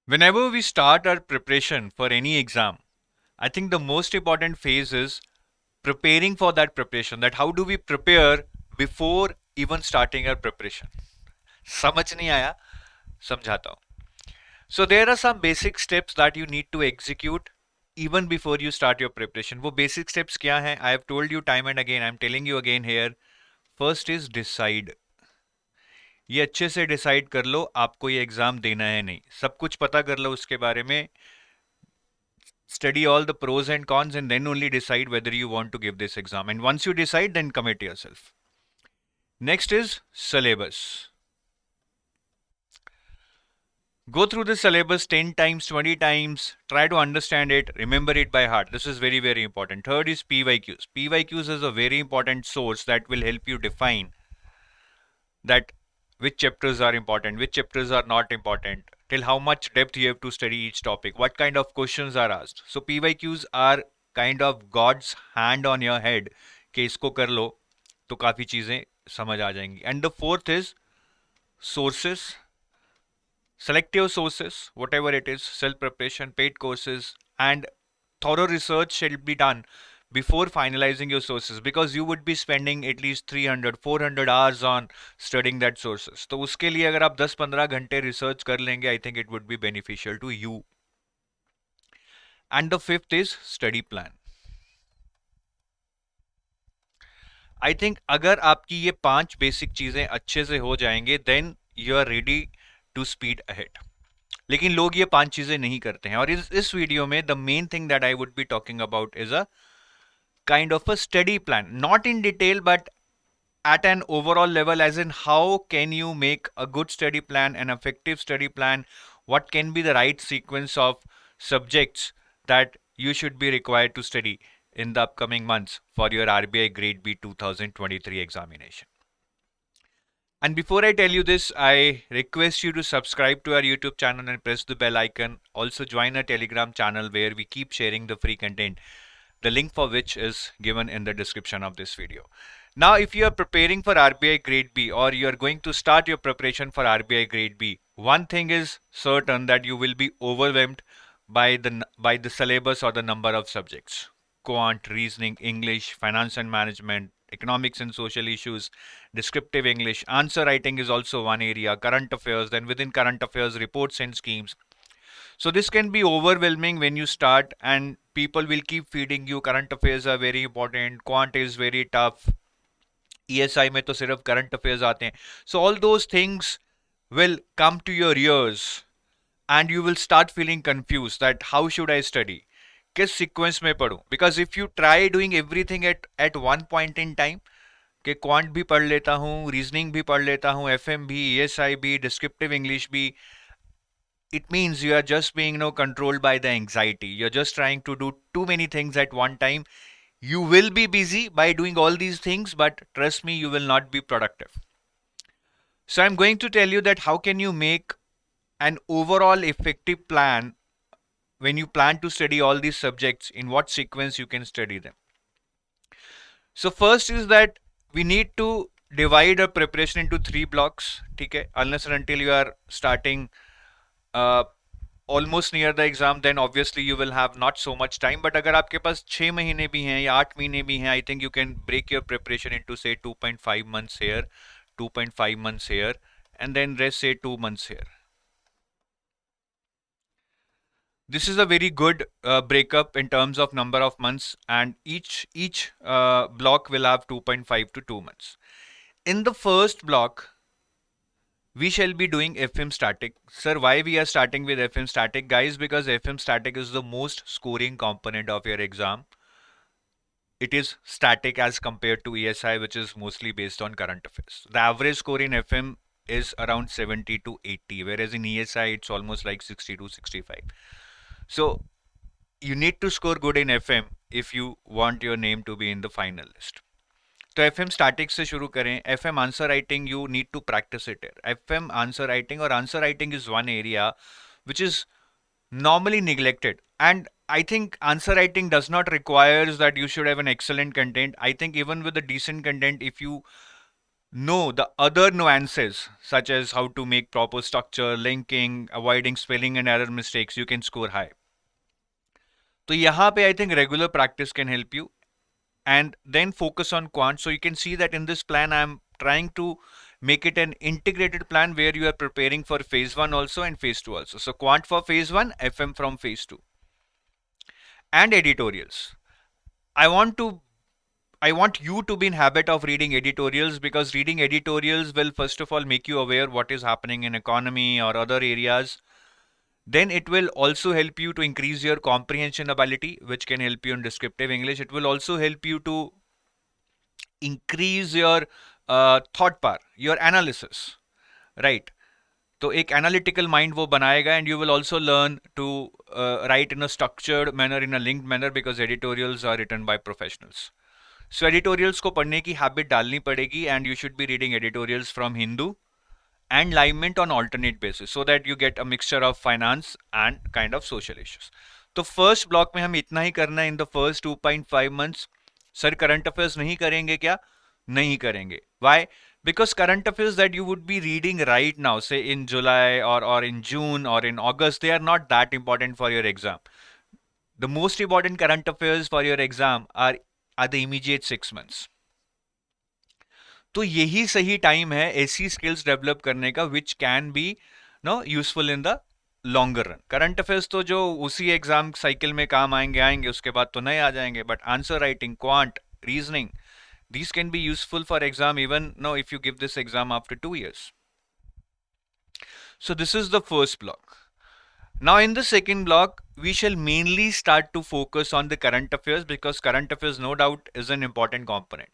Whenever we start our preparation for any exam, I think the most important phase is preparing for that preparation. That how do we prepare before even starting our preparation? समझ नहीं आया समझाता हूँ. So there are some basic steps that you need to execute even before you start your preparation. वो basic steps क्या हैं? I have told you time and again. I'm telling you again here. First is decide. ये अच्छे से decide कर लो आपको ये exam देना है नहीं. सब कुछ पता कर लो उसके बारे में. Study all the pros and cons and then only decide whether you want to give this exam. And once you decide, then commit yourself. Next is syllabus. Go through the syllabus 10 times, 20 times, try to understand it, remember it by heart. This is very, very important. Third is PYQs. PYQs is a very important source that will help you define that which chapters are important, which chapters are not important, till how much depth you have to study each topic, what kind of questions are asked. So PYQs are kind of God's hand on your head कि इसको कर लो तो काफ़ी चीज़ें समझ आ जाएंगी. And the fourth is sources. Select your sources, whatever it is, self-preparation, paid courses, and thorough research shall be done before finalizing your sources, because you would be spending at least 300 400 hours on studying that sources. तो उसके लिए अगर आप 10-15 घंटे research कर लेंगे, I think it would be beneficial to you. And the fifth is study plan. I think अगर आपकी ये 5 बेसिक चीजें अच्छे से हो जाएंगे, then you are ready to speed ahead. लेकिन लोग ये 5 चीजें नहीं करते हैं. और इस वीडियो में the main thing that I would be talking about is a kind of a study plan, not in detail but at an overall level, as in how can you make a good study plan, an effective study plan, what can be the right sequence of subjects that you should be required to study in the upcoming months for your RBI Grade B 2023 examination. And before I tell you this, I request you to subscribe to our YouTube channel and press the bell icon. Also join our Telegram channel where we keep sharing the free content, the link for which is given in the description of this video. Now, if you are preparing for RBI Grade B or you are going to start your preparation for RBI Grade B, one thing is certain, that you will be overwhelmed by the syllabus or the number of subjects. Quant, reasoning, English, finance and management, economics and social issues, descriptive English, answer writing is also one area, current affairs, then within current affairs, reports and schemes. So this can be overwhelming when you start, and people will keep feeding you current affairs are very important, quant is very tough, ESI में तो सिर्फ current affairs आते हैं. So all those things will come to your ears and you will start feeling confused that how should I study? किस sequence में पढूं? Because if you try doing everything at one point in time, कि quant भी पढ़ लेता हूँ, reasoning भी पढ़ लेता हूँ, एफएम भी, ईएसआई भी, डिस्क्रिप्टिव इंग्लिश भी, it means you are just being controlled by the anxiety. You're just trying to do too many things at one time. You will be busy by doing all these things, but trust me, you will not be productive. So I'm going to tell you that how can you make an overall effective plan when you plan to study all these subjects, in what sequence you can study them. So first is that we need to divide our preparation into 3 blocks, okay? Unless and until you are starting almost near the exam, then obviously you will have not so much time. But अगर आपके पास 6 महीने भी हैं या 8 महीने भी हैं, I think you can break your preparation into say 2.5 months here, 2.5 months here, and then rest say 2 months here. This is a very good breakup in terms of number of months, and each block will have 2.5 to 2 months. In the first block, we shall be doing FM static. Sir, why we are starting with FM static? Guys, because FM static is the most scoring component of your exam. It is static as compared to ESI, which is mostly based on current affairs. The average score in FM is around 70 to 80, whereas in ESI, it's almost like 60 to 65. So you need to score good in FM if you want your name to be in the final list. तो FM static से शुरू करें. FM answer writing, you need to practise it. FM answer writing, और answer writing is one area which is normally neglected, and I think answer writing does not requires that you should have an excellent content. I think even with a decent content, if you No, the other nuances, such as how to make proper structure, linking, avoiding spelling and error mistakes, you can score high. तो यहाँ पे I think regular practice can help you, and then focus on quant. So you can see that in this plan, I'm trying to make it an integrated plan where you are preparing for phase 1 also and phase 2 also. So quant for phase 1, FM from phase 2, and editorials. I want to I want you to be in habit of reading editorials, because reading editorials will first of all make you aware what is happening in economy or other areas. Then it will also help you to increase your comprehension ability, which can help you in descriptive English. It will also help you to increase your thought power, your analysis, right? तो एक analytical mind वो बनाएगा, and you will also learn to write in a structured manner, in a linked manner, because editorials are written by professionals. So editorials को पढ़ने की habit डालनी पड़ेगी, and you should be reading editorials from Hindu and Liement on alternate basis, so that you get a mixture of finance and kind of social issues. तो first block में हम इतना ही करना है in the first 2.5 months. Sir current affairs नहीं करेंगे क्या? नहीं करेंगे. Y? Because current affairs that you would be reading right now, say in July or in June or in August, they are not that important for your exam. The most important current affairs for your exam are the immediate 6 months. तो यही सही time है ऐसी skills develop करने का which can be no useful in the longer run. Current affairs तो जो उसी एग्जाम साइकिल में काम आएंगे उसके बाद तो नए आ जाएंगे, but answer writing, quant, reasoning, these can be useful for exam even now if you give this exam after 2 years. So this is the first block. Now in the second block, we shall mainly start to focus on the current affairs, because current affairs no doubt is an important component.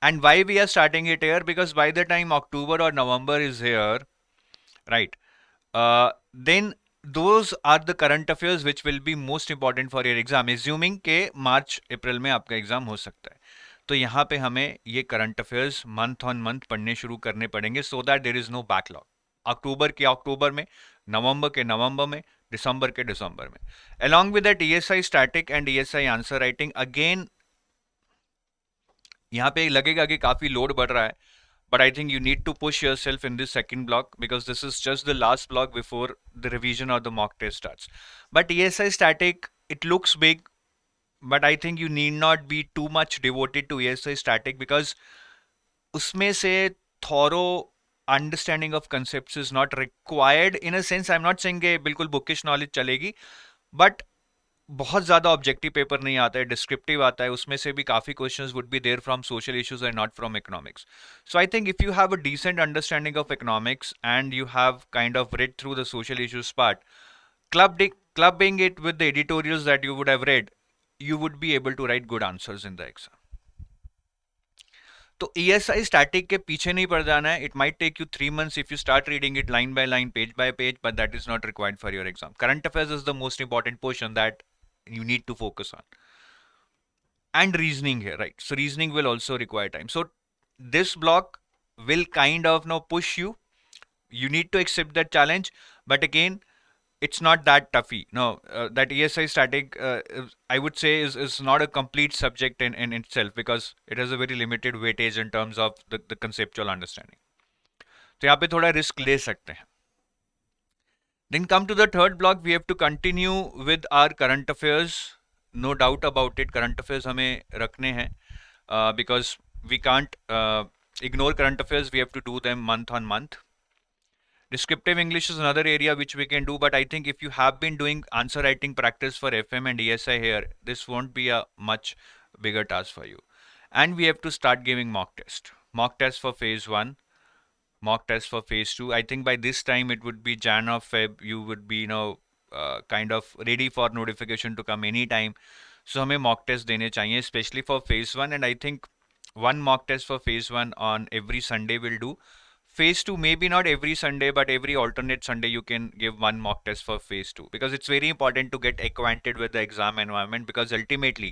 And why we are starting it here? Because by the time October or November is here, right, then those are the current affairs which will be most important for your exam, assuming के मार्च अप्रैल में आपका exam हो सकता है. तो यहाँ पे हमें ये current affairs month on month पढ़ने शुरू करने पड़ेंगे, so that there is no backlog. अक्टूबर के अक्टूबर में, नवंबर के नवंबर में, दिसंबर के दिसंबर में. Along with that ESI static and ESI answer writing. Again यहाँ पे लगेगा कि काफी लोड बढ़ रहा है, but I think you need to push yourself in this second block, because this is just the last block before the revision or the mock test starts. But ESI static, it looks big, but I think you need not be too much devoted to ESI static, because उसमें से thorough understanding of concepts is not required. In a sense, I'm not saying कि बिल्कुल bookish knowledge चलेगी, but बहुत ज़्यादा objective paper नहीं आता है, डिस्क्रिप्टिव आता है. उसमें से भी काफ़ी questions would be there from social issues and not from economics. So I think if you have a decent understanding of economics and you have kind of read through the social issues part, clubbing it with the editorials that you would have read, you would be able to write good answers in the exam. तो ESI static के पीछे नहीं पड़ जाना है. It might take you 3 months if you start reading it line by line, page by page, but that is not required for your exam. Current affairs is the most important portion that you need to focus on. And reasoning here, right? So reasoning will also require time. So this block will kind of now push you. You need to accept that challenge, but again, it's not that toughy. No, that ESI static, I would say, is not a complete subject in itself, because it has a very limited weightage in terms of the conceptual understanding. तो यहाँ पे थोड़ा risk ले सकते हैं. Then come to the third block, we have to continue with our current affairs. No doubt about it, current affairs हमें रखने हैं, because we can't ignore current affairs. We have to do them month on month. Descriptive English is another area which we can do, but I think if you have been doing answer writing practice for FM and ESI here, this won't be a much bigger task for you. And we have to start giving mock test. Mock test for phase 1, mock test for phase 2. I think by this time it would be Jan or Feb. You would be, kind of ready for notification to come anytime. So हमें mock test देने चाहिए, especially for phase 1. And I think one mock test for phase 1 on every Sunday will do. Phase 2, maybe not every Sunday, but every alternate Sunday you can give one mock test for phase 2, because it's very important to get acquainted with the exam environment, because ultimately,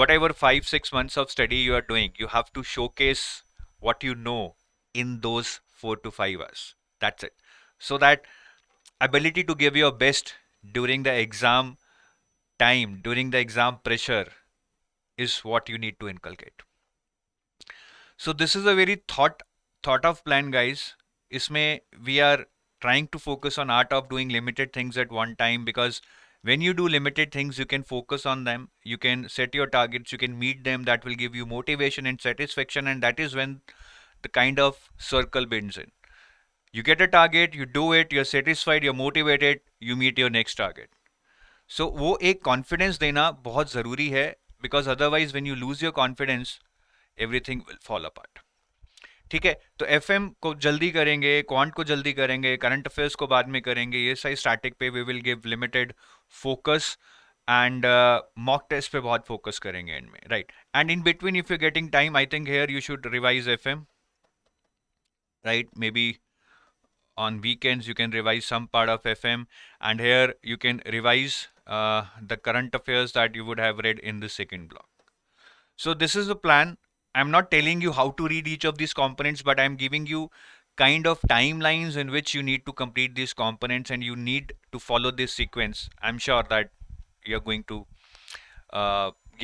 whatever 5-6 months of study you are doing, you have to showcase what you know in those 4 to 5 hours. That's it. So that ability to give your best during the exam time, during the exam pressure, is what you need to inculcate. So this is a very thought thought of plan, guys. Isme we are trying to focus on art of doing limited things at one time, because when you do limited things, you can focus on them, you can set your targets, you can meet them. That will give you motivation and satisfaction, and that is when the kind of circle bends in. You get a target, you do it, you're satisfied, you're motivated, you meet your next target. So वो एक confidence देना बहुत ज़रूरी है, because otherwise when you lose your confidence everything will fall apart. ठीक है, तो FM को जल्दी करेंगे, क्वांट को जल्दी करेंगे, करंट अफेयर्स को बाद में करेंगे, ये सारी स्टैटिक पे we will give limited focus, and mock test पे बहुत फोकस करेंगे एंड में, right. And in between if you getting time, I think here you should revise FM, right. Maybe on weekends you can revise some part of FM, and here you can revise the current affairs that you would have read in the second block. So this is the plan. I'm not telling you how to read each of these components, but I'm giving you kind of timelines in which you need to complete these components, and you need to follow this sequence. I'm sure that you're going to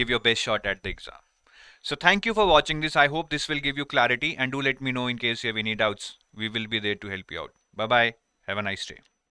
give your best shot at the exam. So thank you for watching this. I hope this will give you clarity, and do let me know in case you have any doubts. We will be there to help you out. Bye bye. Have a nice day.